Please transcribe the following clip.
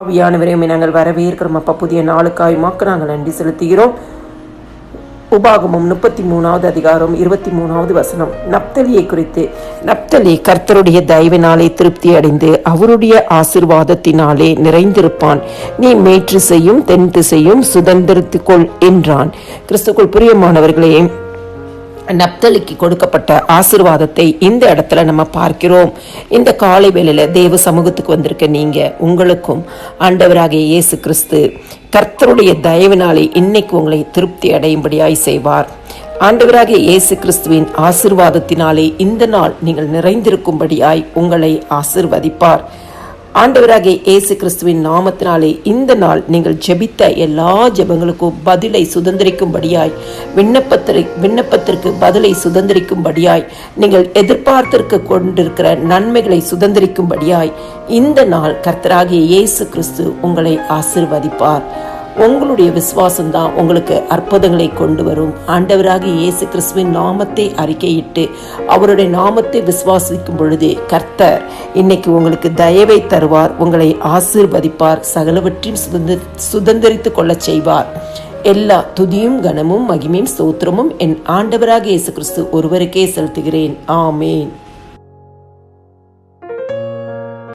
ஆவியானவரையும் நாங்கள் வரவேற்கிறோம் அப்பா. புதிய நாளுக்காய் நாங்கள் நன்றி செலுத்துகிறோம். உபாகமம் 33வது அதிகாரம் 23வது வசனம். நப்தலியை குறித்து, நப்தலி கர்த்தருடைய தயவினாலே திருப்தி அடைந்து அவருடைய ஆசீர்வாதத்தினாலே நிறைந்திருப்பான். நீ மேற்று செய்யும் தென் திசையும் சுதந்திரத்துக்கொள் என்றான். கிறிஸ்துக்குள் பிரியமானவர்களே, நப்தலிக்கு கொடுக்கப்பட்ட ஆசீர்வாதத்தை இந்த இடத்துல நம்ம பார்க்கிறோம். இந்த காலை வேளையில தேவ சமூகத்துக்கு வந்திருக்க நீங்க, உங்களுக்கும் ஆண்டவராகிய இயேசு கிறிஸ்து கர்த்தருடைய தயவினாலே இன்னைக்கு உங்களை திருப்தி அடையும்படியாய் செய்வார். ஆண்டவராகிய இயேசு கிறிஸ்துவின் ஆசீர்வாதத்தினாலே இந்த நாள் நீங்கள் நிறைந்திருக்கும்படியாய் உங்களை ஆசீர்வதிப்பார். ஆண்டவராகிய இயேசு கிறிஸ்துவின் நாமத்தினாலே இந்த நாள் நீங்கள் ஜெபித்த எல்லா ஜெபங்களுக்கும் பதிலை சுதந்திரிக்கும்படியாய், விண்ணப்பத்திற்கு பதிலை சுதந்திரிக்கும்படியாய், நீங்கள் எதிர்பார்த்திருக்க கொண்டிருக்கிற நன்மைகளை சுதந்திரிக்கும்படியாய் இந்த நாள் கர்த்தராகிய இயேசு கிறிஸ்து உங்களை ஆசீர்வதிப்பார். உங்களுடைய விசுவாசம்தான் உங்களுக்கு அற்புதங்களை கொண்டு வரும். ஆண்டவராகிய இயேசு கிறிஸ்துவின் நாமத்தை அறிக்கையிட்டு அவருடைய நாமத்தை விசுவாசிக்கும் பொழுது கர்த்தர் இன்னைக்கு உங்களுக்கு தயவை தருவார், உங்களை ஆசீர்வதிப்பார், சகலவற்றையும் சுதந்திரித்துக் கொள்ள செய்வார். எல்லா துதியும் கனமும் மகிமையும் ஸ்தோத்திரமும் என் ஆண்டவராகிய இயேசு கிறிஸ்து ஒருவருக்கே செலுத்துகிறேன். ஆமேன்.